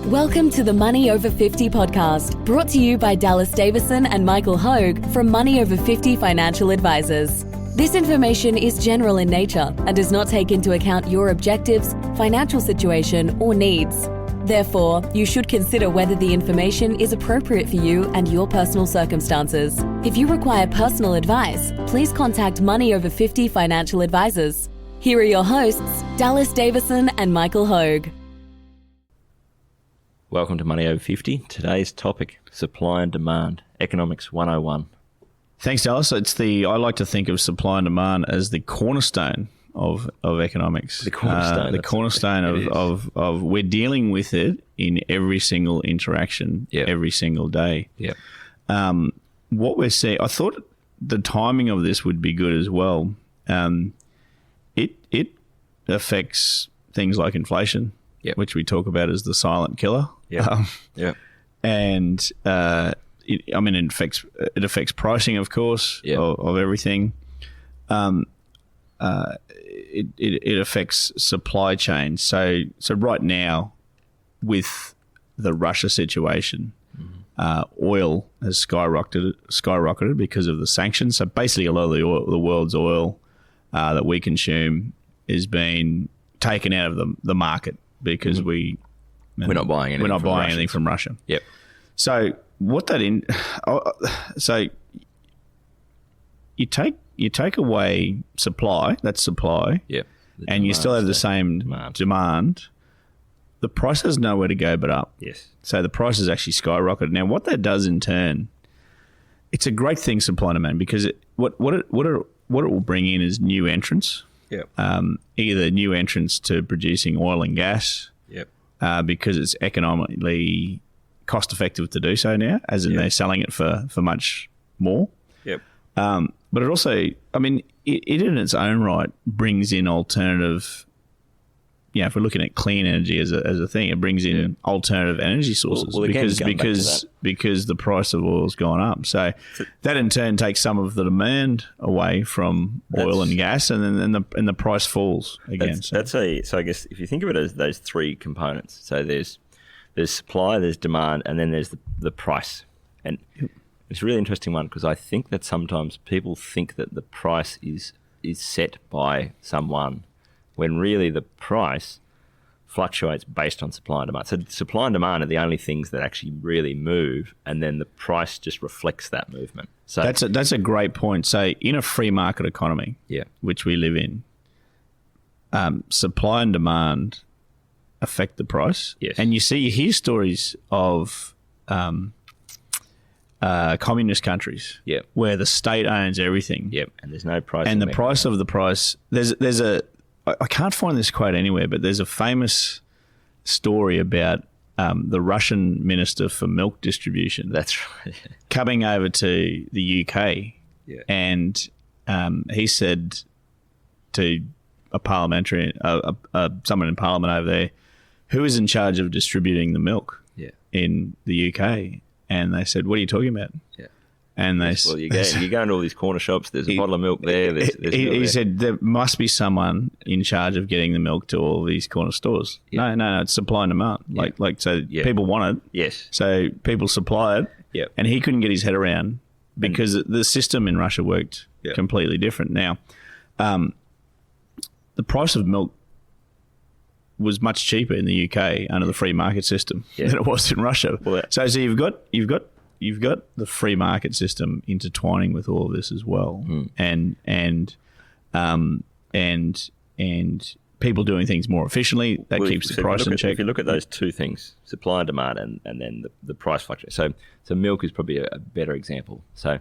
Welcome to the Money Over 50 podcast, brought to you by Dallas Davison and Michael Hogue from Money Over 50 Financial Advisors. This information is general in nature and does not take into account your objectives, financial situation, or needs. Therefore, you should consider whether the information is appropriate for you and your personal circumstances. If you require personal advice, please contact Money Over 50 Financial Advisors. Here are your hosts, Dallas Davison and Michael Hogue. Welcome to Money Over 50. Today's topic, supply and demand, economics 101. Thanks, Dallas. I like to think of supply and demand as the cornerstone of economics. The cornerstone. The cornerstone of we're dealing with it in every single interaction, every single day. Yep. What we're seeing, I thought the timing of this would be good as well. It affects things like inflation, which we talk about as the silent killer. And it affects pricing, of course, of everything. It affects supply chains. So right now, with the Russia situation, oil has skyrocketed because of the sanctions. So basically, a lot of the world's oil that we consume is being taken out of the market because we're not buying anything from Russia. Yep. So so you take away supply, that's supply. Yep. And you still have the same demand. The price has nowhere to go but up. Yes. So the price has actually skyrocketed. Now, what that does in turn, it's a great thing, supply and demand, because what it will bring in is new entrants. Yep. Either new entrants to producing oil and gas. Yep. Because it's economically cost effective to do so now, as in they're selling it for much more. Yep. But it also, it in its own right brings in alternative. If we're looking at clean energy as a thing, it brings in alternative energy sources because the price of oil has gone up. So that in turn takes some of the demand away from oil and gas, and then the price falls again. So I guess if you think of it as those three components, so there's supply, there's demand, and then there's the price. And it's a really interesting one because I think that sometimes people think that the price is set by someone, when really the price fluctuates based on supply and demand. So supply and demand are the only things that actually really move, and then the price just reflects that movement. So that's a great point. So in a free market economy, which we live in, supply and demand affect the price. Yes. And you hear stories of communist countries where the state owns everything. Yep. And there's no price. And the price of the price, there's I can't find this quote anywhere, but there's a famous story about the Russian minister for milk distribution. That's right. Coming over to the UK, and he said to a parliamentary, someone in Parliament over there, who is in charge of distributing the milk in the UK? And they said, "What are you talking about?" Yeah. And they well, you go into all these corner shops. There's a bottle of milk there. He said there must be someone in charge of getting the milk to all these corner stores. Yeah. No, it's supply and demand. People want it. Yes. So people supply it. Yeah. And he couldn't get his head around because the system in Russia worked completely different. Now, the price of milk was much cheaper in the UK under the free market system than it was in Russia. Well, so you've got the free market system intertwining with all of this as well, and people doing things more efficiently. That keeps the price in check. If you look at those two things, supply and demand, and then the price fluctuation. So milk is probably a better example. So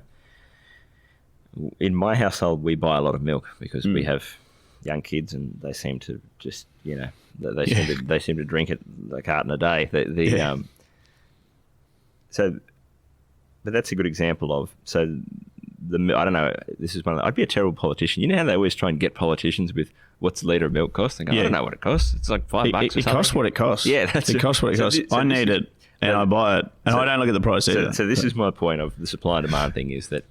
in my household, we buy a lot of milk because we have young kids, and they seem to just they seem to drink it a carton a day. But that's a good example of I don't know. This is I'd be a terrible politician. You know how they always try and get politicians with what's a litre of milk cost? They go, I don't know what it costs. It's like $5. It costs what it costs. Yeah, it costs what it costs. I need it, and I buy it, and I don't look at the price either. So this is my point of the supply and demand thing: is that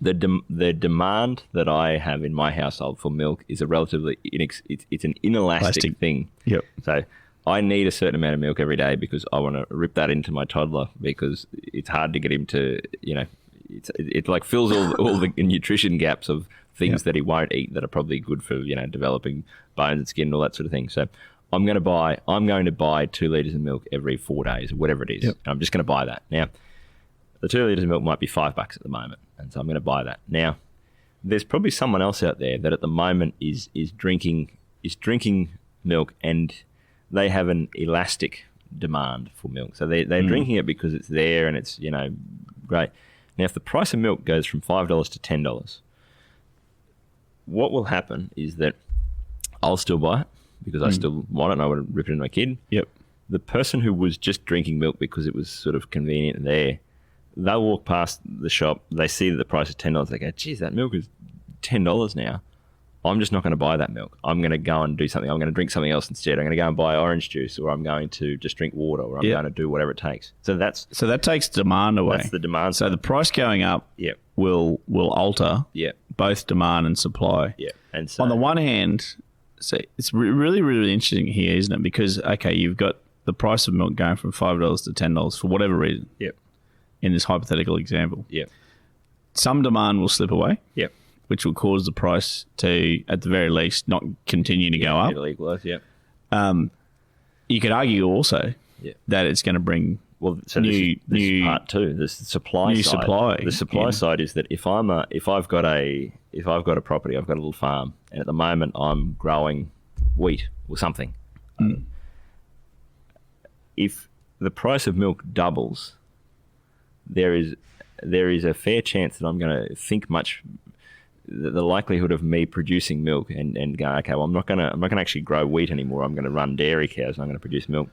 the demand that I have in my household for milk is a relatively it's an inelastic thing. Yep. So I need a certain amount of milk every day because I want to rip that into my toddler because it's hard to get him to, it like fills all the nutrition gaps of things that he won't eat that are probably good for, developing bones and skin and all that sort of thing. So I'm going to buy 2 litres of milk every 4 days, or whatever it is. Yep. I'm just going to buy that. Now, the 2 litres of milk might be $5 at the moment, and so I'm going to buy that. Now, there's probably someone else out there that at the moment is drinking milk, and they have an elastic demand for milk. So they're drinking it because it's there and it's, great. Now, if the price of milk goes from $5 to $10, what will happen is that I'll still buy it because I still want it and I want to rip it into my kid. Yep. The person who was just drinking milk because it was sort of convenient there, they'll walk past the shop, they see that the price is $10, they go, geez, that milk is $10 now. I'm just not going to buy that milk. I'm going to go and do something. I'm going to drink something else instead. I'm going to go and buy orange juice, or I'm going to just drink water, or I'm going to do whatever it takes. So that takes demand away. That's the demand. So the price going up will alter both demand and supply. Yeah. And so on the one hand, so it's really, really interesting here, isn't it? Because, okay, you've got the price of milk going from $5 to $10 for whatever reason. Yep. In this hypothetical example. Yep. Some demand will slip away. Yep. Which will cause the price to, at the very least, not continue to go up. It'll equalise, yeah. You could argue also that it's going to bring this is part two. The supply side. The supply side is that if I've got a property, I've got a little farm, and at the moment I'm growing wheat or something. If the price of milk doubles, there is a fair chance that I'm going to think the likelihood of me producing milk and going, okay, well, I'm not going to actually grow wheat anymore. I'm going to run dairy cows and I'm going to produce milk.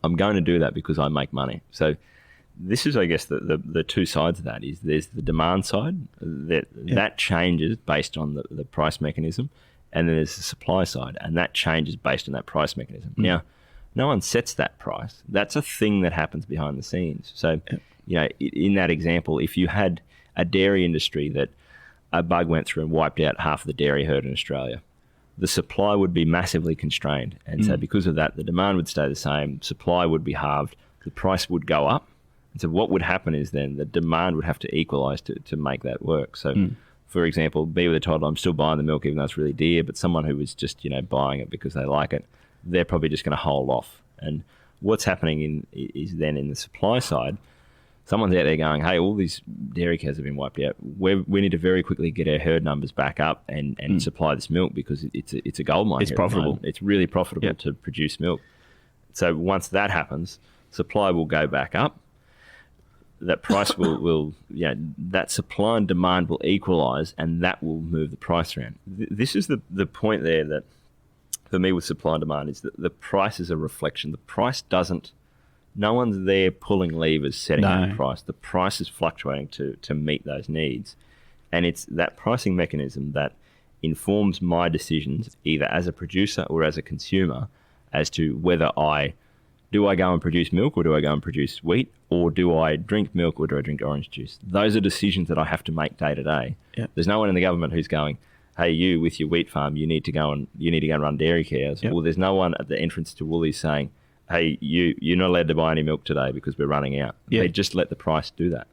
I'm going to do that because I make money. So this is, I guess, the two sides of that is there's the demand side that changes based on the price mechanism, and then there's the supply side, and that changes based on that price mechanism. Now, no one sets that price. That's a thing that happens behind the scenes. So, in that example, if you had a dairy industry that a bug went through and wiped out half of the dairy herd in Australia, the supply would be massively constrained. And so because of that, the demand would stay the same, supply would be halved, the price would go up. And so what would happen is then the demand would have to equalise to make that work. So, for example, be with a toddler, I'm still buying the milk even though it's really dear, but someone who was just, buying it because they like it, they're probably just going to hold off. And what's happening is then in the supply side, someone's out there going, hey, all these dairy cows have been wiped out. We need to very quickly get our herd numbers back up and supply this milk because it's a gold mine. It's profitable. It's really profitable to produce milk. So once that happens, supply will go back up. That price will that supply and demand will equalise, and that will move the price around. This is the point there that, for me with supply and demand, is that the price is a reflection. The price doesn't... No one's there pulling levers, setting that price. The price is fluctuating to meet those needs. And it's that pricing mechanism that informs my decisions, either as a producer or as a consumer, as to whether do I go and produce milk or do I go and produce wheat, or do I drink milk or do I drink orange juice? Those are decisions that I have to make day to day. Yep. There's no one in the government who's going, hey, you with your wheat farm, you need to go and run dairy cows. Yep. Or there's no one at the entrance to Woolies saying, hey, you're not allowed to buy any milk today because we're running out. Yeah. They just let the price do that.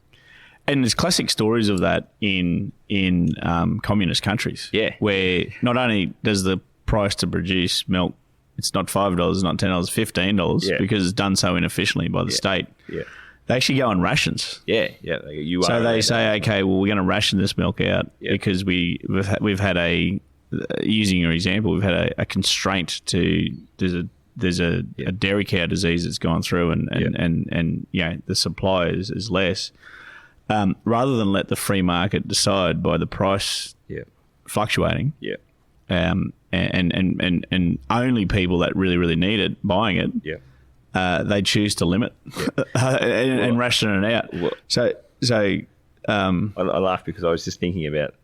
And there's classic stories of that in communist countries. Yeah. Where not only does the price to produce milk, it's not $5, it's not $10, $15 because it's done so inefficiently by the state. Yeah. They actually go on rations. Yeah, yeah. So they say, okay, well, we're going to ration this milk out because we've had using your example, we've had a constraint to there's a dairy cow disease that's gone through and the supply is less. Rather than let the free market decide by the price fluctuating, and only people that really, really need it buying it, they choose to limit and ration it out. I laugh because I was just thinking about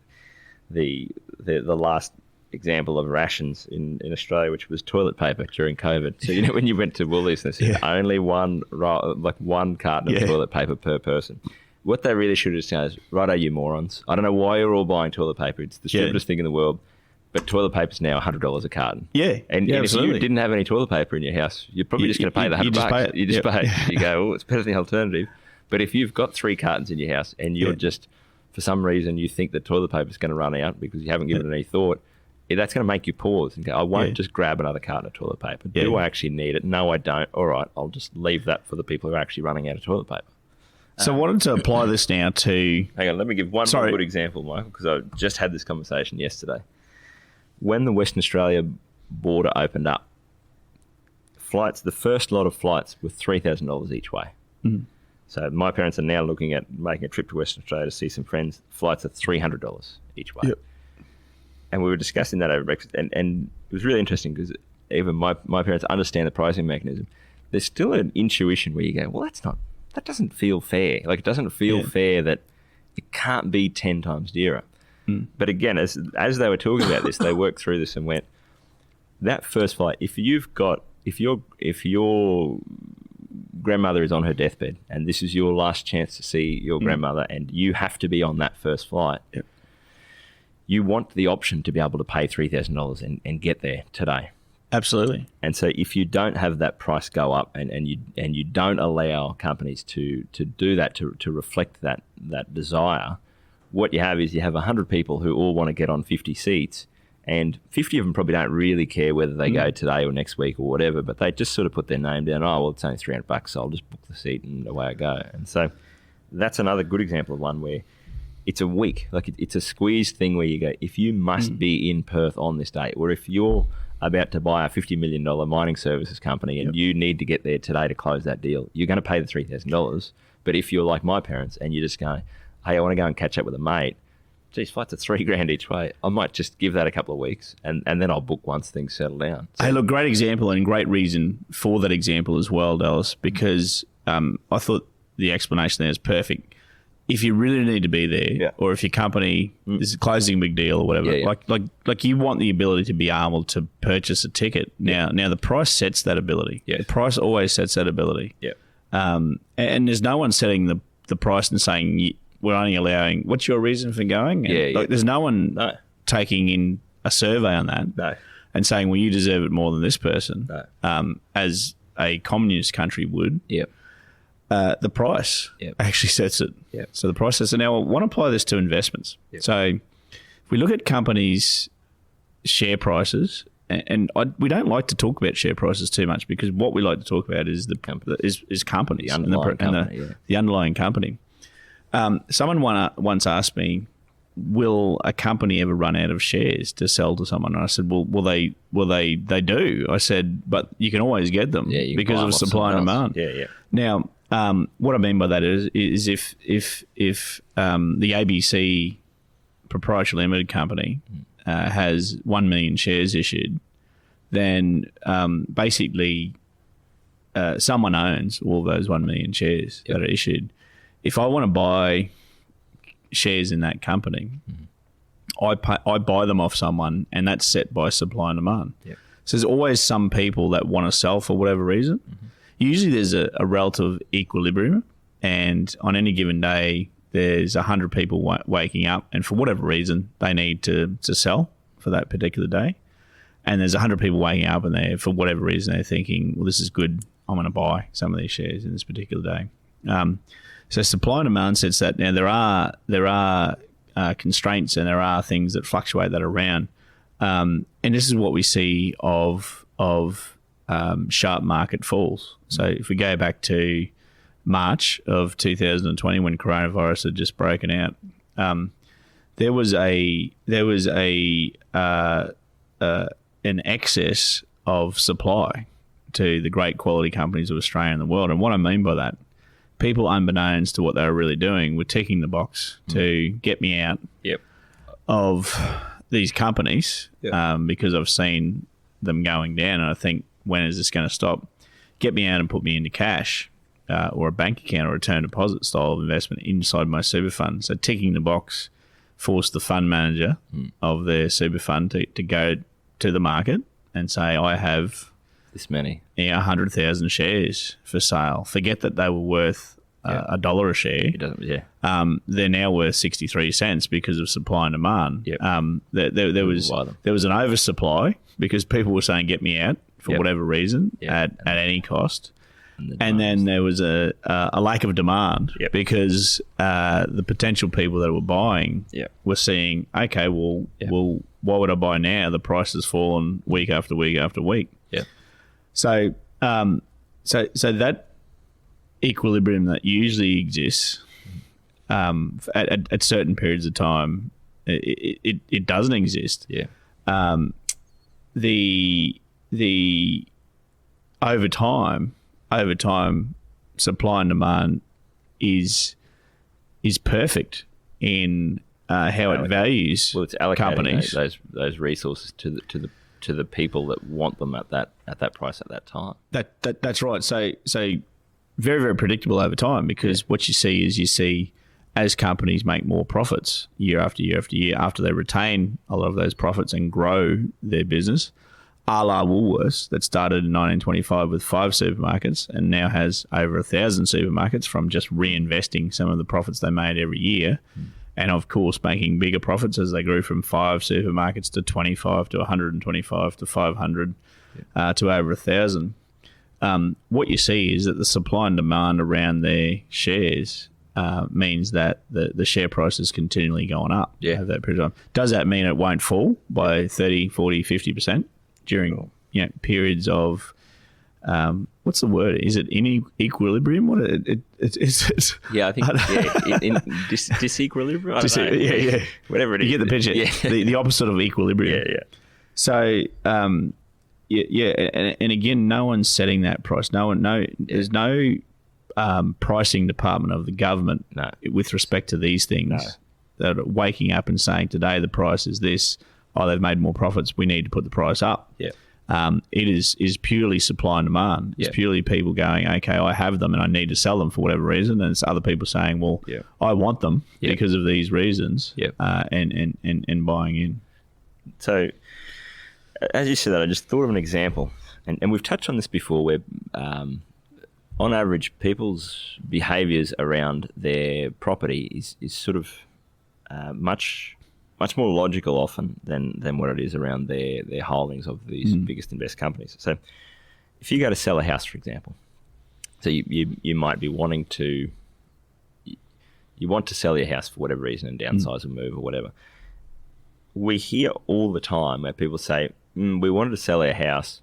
the last example of rations in Australia, which was toilet paper during COVID. So when you went to Woolies, they said only one carton of toilet paper per person. What they really should have said is, righto, you morons. I don't know why you're all buying toilet paper. It's the stupidest thing in the world. But toilet paper's now $100 a carton. Yeah, and if absolutely. you didn't have any toilet paper in your house, you're probably just going to pay the $100. You just pay it. You go, oh, it's better than the alternative. But if you've got 3 cartons in your house and you're just, for some reason, you think that toilet paper is going to run out because you haven't given it any thought, that's going to make you pause and go, I won't just grab another carton of toilet paper. Do I actually need it? No, I don't. All right, I'll just leave that for the people who are actually running out of toilet paper. So I wanted to apply this now to... Hang on, let me give one more good example, Michael, because I just had this conversation yesterday. When the Western Australia border opened up, the first lot of flights were $3,000 each way. Mm. So my parents are now looking at making a trip to Western Australia to see some friends. Flights are $300 each way. Yep. And we were discussing that over breakfast, and it was really interesting because even my parents understand the pricing mechanism. There's still an intuition where you go, well, that doesn't feel fair. Like, it doesn't feel fair that it can't be 10 times dearer. Mm. But again, as they were talking about this, they worked through this and went, that first flight, if your grandmother is on her deathbed and this is your last chance to see your grandmother and you have to be on that first flight, you want the option to be able to pay $3,000 and get there today. Absolutely. And so if you don't have that price go up and you don't allow companies to do that, to reflect that desire, what you have is you have 100 people who all want to get on 50 seats, and 50 of them probably don't really care whether they go today or next week or whatever, but they just sort of put their name down. Oh, well, it's only $300, so I'll just book the seat and away I go. And so that's another good example of one where it's a week. Like, it's a squeezed thing where you go, if you must be in Perth on this day, or if you're about to buy a $50 million mining services company and you need to get there today to close that deal, you're going to pay the $3,000. But if you're like my parents and you're just going, hey, I want to go and catch up with a mate, geez, flights are $3,000 each way, I might just give that a couple of weeks and then I'll book once things settle down. So, hey, look, great example and great reason for that example as well, Dallas, because I thought the explanation there is perfect. If you really need to be there, or if your company is closing a big deal or whatever, like you want the ability to be able to purchase a ticket. Now the price sets that ability. The price always sets that ability. And there's no one setting the price and saying we're only allowing. What's your reason for going? And there's no one taking in a survey on that and saying, well, you deserve it more than this person, as a communist country would. The price actually sets it. So the price sets it. Now, I want to apply this to investments. So if we look at companies' share prices, and we don't like to talk about share prices too much because what we like to talk about is is companies, the underlying company. Someone once asked me, will a company ever run out of shares to sell to someone? And I said, well, they do. I said, but you can always get them because of supply and demand. Now, what I mean by that is if the ABC Proprietary Limited Company has 1 million shares issued, then basically someone owns all those 1 million shares that are issued. If I want to buy shares in that company, I buy them off someone, and that's set by supply and demand. So there's always some people that want to sell for whatever reason. Usually there's a relative equilibrium, and on any given day there's 100 people waking up, and for whatever reason they need to sell for that particular day. And there's 100 people waking up, and they, for whatever reason, they're thinking, well, this is good, I'm going to buy some of these shares in this particular day. So supply and demand sets that. Now there are constraints, and there are things that fluctuate that around, and this is what we see of sharp market falls. So if we go back to March of 2020 when coronavirus had just broken out, there was an excess of supply to the great quality companies of Australia and the world. And what I mean by that, people, unbeknownst to what they were really doing, were ticking the box to get me out of these companies because I've seen them going down, and I think, when is this going to stop? Get me out and put me into cash or a bank account or a term deposit style of investment inside my super fund. So ticking the box forced the fund manager of their super fund to go to the market and say, I have this many, 100,000 shares for sale. Forget that they were worth a dollar a share. It doesn't. Yeah. They're now worth 63 cents because of supply and demand. Yep. There was an oversupply because people were saying, "Get me out," for whatever reason at any cost. And then there was a lack of demand because the potential people that were buying were seeing, okay, well, why would I buy now? The price has fallen week after week after week. Yeah. So that equilibrium that usually exists at certain periods of time, it doesn't exist. Yeah. The over time, supply and demand is perfect in how it values it's allocating companies. those resources to the people that want them at that price at that time. That's right. So very, very predictable over time, because what you see as companies make more profits year after year after year, after they retain a lot of those profits and grow their business, a la Woolworths, that started in 1925 with 5 supermarkets and now has over 1,000 supermarkets from just reinvesting some of the profits they made every year. And of course, making bigger profits as they grew from 5 supermarkets to 25 to 125 to 500 to over 1,000. What you see is that the supply and demand around their shares means that the share price is continually going up over that period of time. Does that mean it won't fall by 30, 40, 50% during periods of what's the word? Is it in equilibrium? What is it? Yeah, I think in disequilibrium. Yeah. Whatever it is. You get the picture. Yeah. The opposite of equilibrium. Yeah. So and again, no one's setting that price. There's no pricing department of the government with respect to these things that are waking up and saying, today the price is this. Oh, they've made more profits, we need to put the price up. Yeah. It is purely supply and demand. It's purely people going, okay, I have them and I need to sell them for whatever reason. And it's other people saying, well, I want them because of these reasons, and buying in. So, as you said that, I just thought of an example. And we've touched on this before, where on average, people's behaviours around their property is sort of much more logical often than what it is around their holdings of these biggest and best companies. So if you go to sell a house, for example, so you might be wanting to sell your house for whatever reason and downsize or move or whatever. We hear all the time where people say, we wanted to sell our house.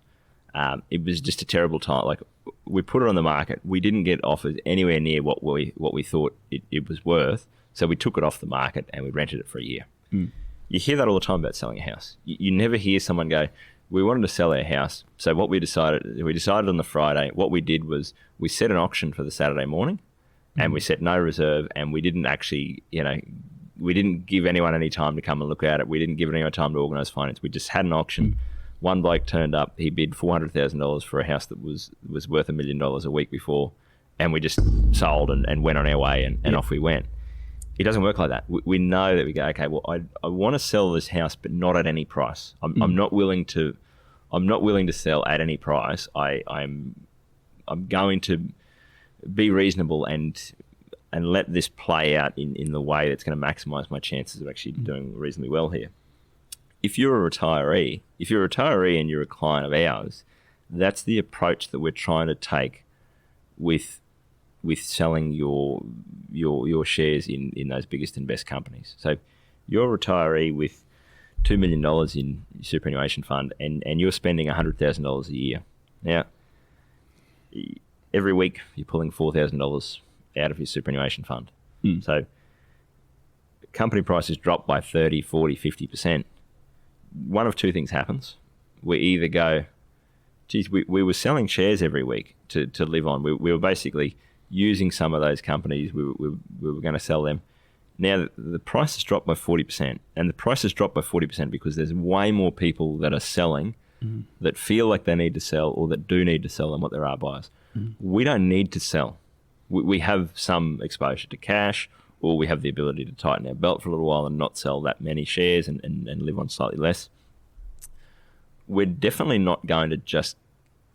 It was just a terrible time. Like, we put it on the market. We didn't get offers anywhere near what we thought it was worth. So we took it off the market and we rented it for a year. You hear that all the time about selling a house. You never hear someone go, we wanted to sell our house. So what we decided on the Friday, what we did was we set an auction for the Saturday morning and we set no reserve, and we didn't actually, we didn't give anyone any time to come and look at it. We didn't give anyone time to organise finance. We just had an auction. One bloke turned up, he bid $400,000 for a house that was worth $1 million a week before, and we just sold and went on our way and off we went. It doesn't work like that. We know that we go, okay, well, I want to sell this house, but not at any price. I'm not willing to sell at any price. I'm going to be reasonable and let this play out in the way that's going to maximise my chances of actually doing reasonably well here. If you're a retiree and you're a client of ours, that's the approach that we're trying to take with selling your shares in those biggest and best companies. So you're a retiree with $2 million in your superannuation fund and you're spending $100,000 a year. Now, every week you're pulling $4,000 out of your superannuation fund. So company prices drop by 30, 40, 50%. One of two things happens. We either go, geez, we were selling shares every week to live on. We were basically using some of those companies, we were going to sell them. Now, the price has dropped by 40%, and the price has dropped by 40% because there's way more people that are selling that feel like they need to sell or that do need to sell than what there are buyers. We don't need to sell. We have some exposure to cash, or we have the ability to tighten our belt for a little while and not sell that many shares and live on slightly less. We're definitely not going to just,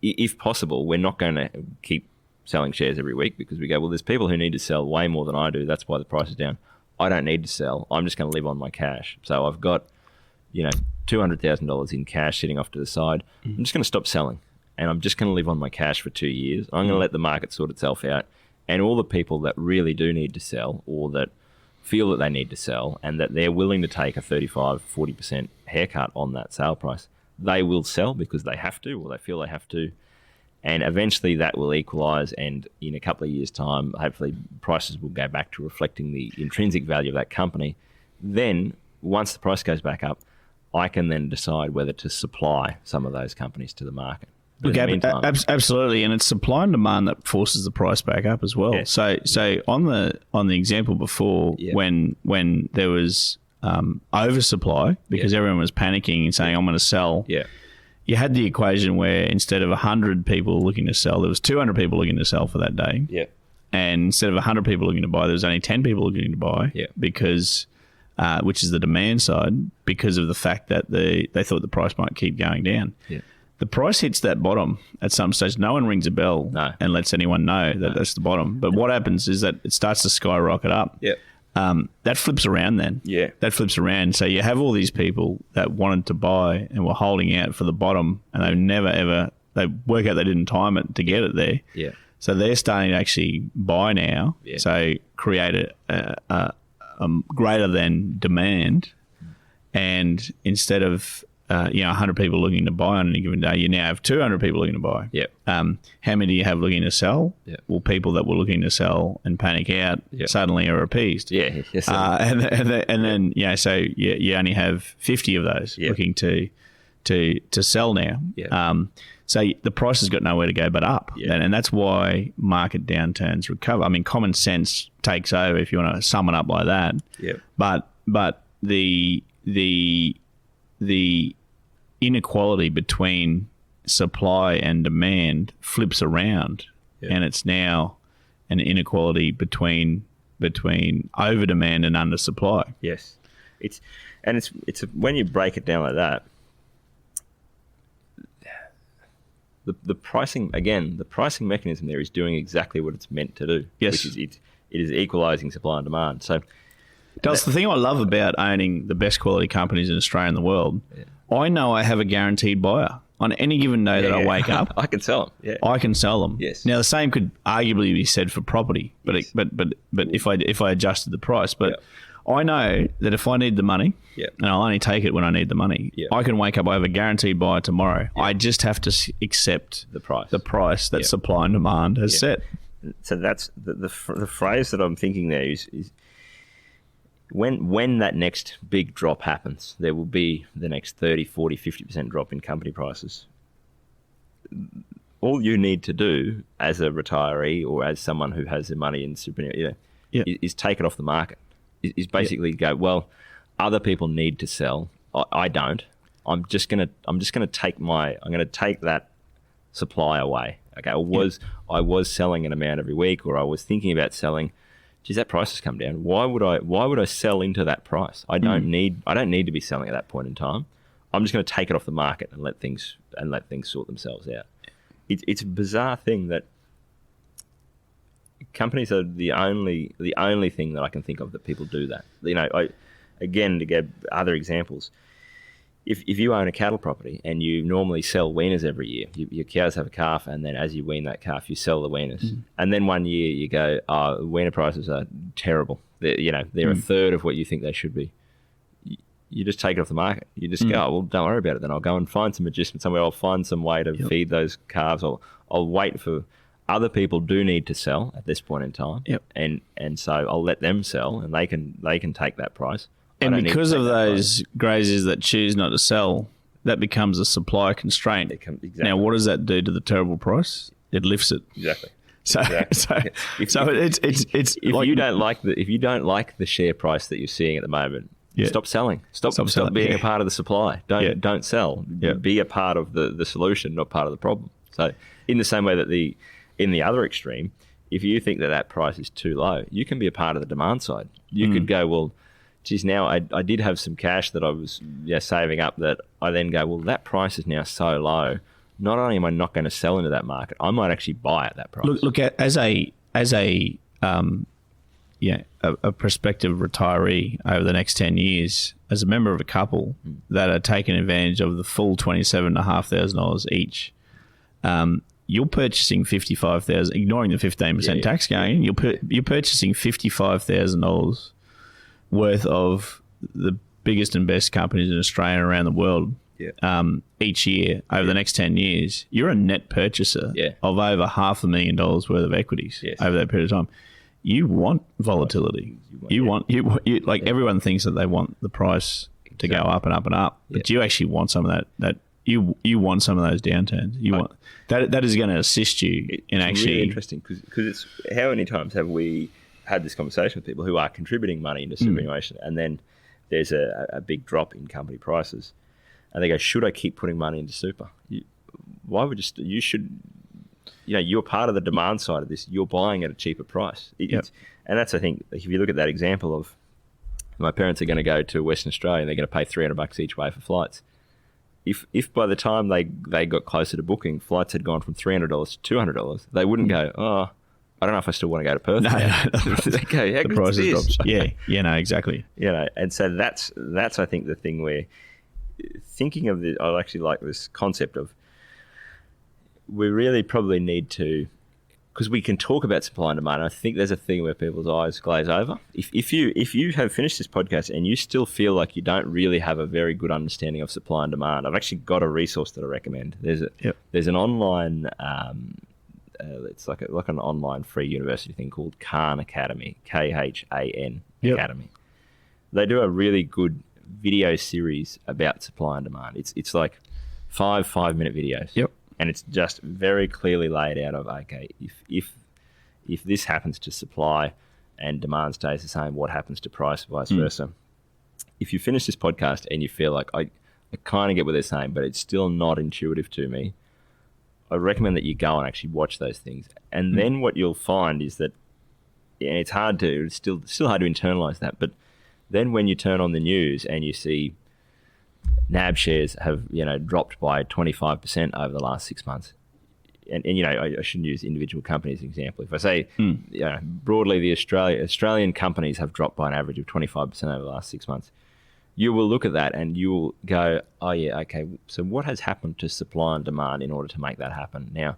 if possible, we're not going to keep selling shares every week because we go, well, there's people who need to sell way more than I do. That's why the price is down. I don't need to sell. I'm just going to live on my cash. So I've got, $200,000 in cash sitting off to the side. I'm just going to stop selling, and I'm just going to live on my cash for 2 years. I'm going to let the market sort itself out. And all the people that really do need to sell, or that feel that they need to sell, and that they're willing to take a 35, 40% haircut on that sale price, they will sell because they have to, or they feel they have to. And eventually that will equalise, and in a couple of years' time, hopefully prices will go back to reflecting the intrinsic value of that company. Then, once the price goes back up, I can then decide whether to supply some of those companies to the market. Look, absolutely, and it's supply and demand that forces the price back up as well. Yes. So on the example before, when there was oversupply because everyone was panicking and saying, "I'm going to sell," you had the equation where instead of 100 people looking to sell, there was 200 people looking to sell for that day. Yeah. And instead of 100 people looking to buy, there was only 10 people looking to buy. Yeah. Because, which is the demand side, because of the fact that they thought the price might keep going down. Yeah. The price hits that bottom at some stage. No one rings a bell and lets anyone know that that's the bottom. But what happens is that it starts to skyrocket up. Yeah. That flips around then. Yeah. That flips around. So you have all these people that wanted to buy and were holding out for the bottom, and they work out they didn't time it to get it there. Yeah. So they're starting to actually buy now. Yeah. So create a greater than demand. And instead of 100 people looking to buy on any given day, you now have 200 people looking to buy. Yep. How many do you have looking to sell? Yep. Well, people that were looking to sell and panic out suddenly are appeased. Yeah. Yes, and then so you only have 50 of those looking to sell now. Yep. So the price has got nowhere to go but up. Yep. And that's why market downturns recover. I mean, common sense takes over if you want to sum it up like that. Yep. But the inequality between supply and demand flips around, and it's now an inequality between over demand and under supply. Yes, it's when you break it down like that, the pricing mechanism there is doing exactly what it's meant to do. Yes, which is it is equalising supply and demand. So. That's the thing I love about owning the best quality companies in Australia and the world. Yeah. I know I have a guaranteed buyer. On any given day that I wake up, I can sell them. Yeah. I can sell them. Yes. Now the same could arguably be said for property, but if I adjusted the price, but I know that if I need the money, and I'll only take it when I need the money, I can wake up. I have a guaranteed buyer tomorrow. I just have to accept the price that supply and demand has set. So that's the phrase that I'm thinking there is. When that next big drop happens, there will be the next 30, 40, 50% drop in company prices. All you need to do as a retiree or as someone who has the money in super, is take it off the market. Is basically go, well, other people need to sell. I don't. I'm going to take that supply away. Okay, I was selling an amount every week, or I was thinking about selling. Geez, that price has come down. Why would I sell into that price? I don't need to be selling at that point in time. I'm just going to take it off the market and let things sort themselves out. It's a bizarre thing that companies are the only thing that I can think of that people do that. Again, to give other examples, if you own a cattle property and you normally sell weaners every year, your cows have a calf, and then as you wean that calf, you sell the weaners. And then one year you go, weaner prices are terrible. They're a third of what you think they should be. You just take it off the market. You just go, well, don't worry about it then. I'll go and find some adjustment somewhere. I'll find some way to feed those calves. I'll wait for other people do need to sell at this point in time. Yep. And so I'll let them sell, and they can take that price. And because of those graziers that choose not to sell, that becomes a supply constraint. Exactly. Now, what does that do to the terrible price? It lifts it. Exactly. If you don't like the share price that you're seeing at the moment, stop selling. Stop being a part of the supply. Don't sell. Be a part of the solution, not part of the problem. So, in the same way that in the other extreme, if you think that price is too low, you can be a part of the demand side. You could go, well, geez, now I did have some cash that I was saving up, that I then go, well, that price is now so low, not only am I not going to sell into that market, I might actually buy at that price. Look at as a prospective retiree over the next 10 years, as a member of a couple that are taking advantage of the full $27,500 each, you're purchasing $55,000, ignoring the 15% tax gain. You're purchasing $55,000 worth of the biggest and best companies in Australia and around the world each year over the next 10 years. You're a net purchaser of over $500,000 worth of equities over that period of time. You want volatility. Everyone thinks that they want the price to go up and up and up, but you actually want some of that you want some of those downturns. You want that is going to assist you in actually. Really interesting because it's how many times have we had this conversation with people who are contributing money into superannuation, and then there's a big drop in company prices, and they go, "Should I keep putting money into super? Why would you should." You're part of the demand side of this. You're buying at a cheaper price. And that's, I think, if you look at that example of my parents are going to go to Western Australia and they're going to pay $300 each way for flights. If by the time they got closer to booking, flights had gone from $300 to $200, they wouldn't go, I don't know if I still want to go to Perth. No. They go, how the good price is this? drops. No, exactly. And so that's I think the thing where thinking of the, I actually like this concept of, we really probably need to, because we can talk about supply and demand. I think there's a thing where people's eyes glaze over. If you have finished this podcast and you still feel like you don't really have a very good understanding of supply and demand, I've actually got a resource that I recommend. There's an online, it's like an online free university thing called Khan Academy, KHAN Academy. They do a really good video series about supply and demand. It's like 5-minute videos. And it's just very clearly laid out of, okay, if this happens to supply and demand stays the same, what happens to price, vice versa. If you finish this podcast and you feel like, I kind of get what they're saying, but it's still not intuitive to me, I recommend that you go and actually watch those things. And then what you'll find is that, and it's still hard to internalize that, but then when you turn on the news and you see NAB shares have dropped by 25% over the last 6 months, and I shouldn't use individual companies as an example. If I say broadly the Australian companies have dropped by an average of 25% over the last 6 months, you will look at that and you will go, oh yeah, okay, so what has happened to supply and demand in order to make that happen? Now,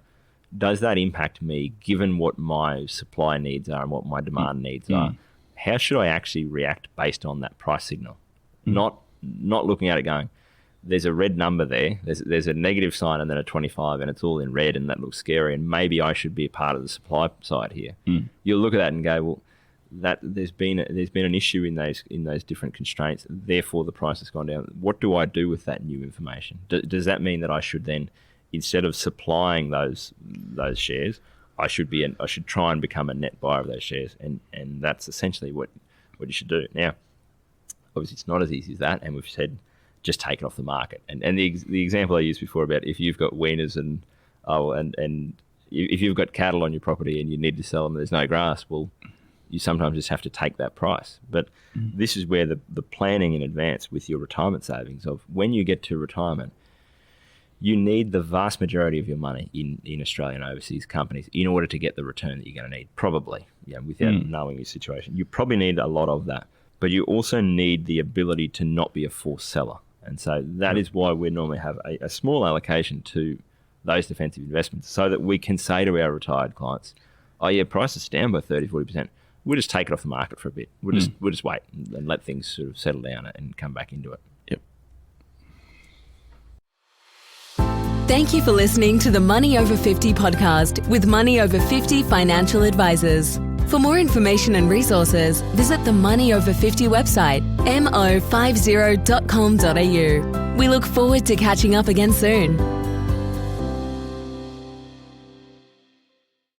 does that impact me given what my supply needs are and what my demand needs are? How should I actually react based on that price signal? Not looking at it going, there's a red number there, there's a negative sign and then a 25 and it's all in red and that looks scary and maybe I should be a part of the supply side here. You'll look at that and go, well, that there's been an issue in those different constraints, therefore the price has gone down. What do I do with that new information? Does that mean that I should then, instead of supplying those shares, I should try and become a net buyer of those shares, and that's essentially what you should do. Now, obviously, it's not as easy as that, and we've said just take it off the market. And the example I used before about if you've got weaners and if you've got cattle on your property and you need to sell them, there's no grass. Well, you sometimes just have to take that price. But this is where the planning in advance with your retirement savings of when you get to retirement, you need the vast majority of your money in Australian overseas companies in order to get the return that you're going to need, probably, without knowing your situation. You probably need a lot of that, but you also need the ability to not be a forced seller. And so that is why we normally have a small allocation to those defensive investments so that we can say to our retired clients, oh yeah, prices down by 30-40%. We'll just take it off the market for a bit. We'll just wait and let things sort of settle down and come back into it. Thank you for listening to the Money Over 50 podcast with Money Over 50 financial advisors. For more information and resources, visit the Money Over 50 website, mo50.com.au. We look forward to catching up again soon.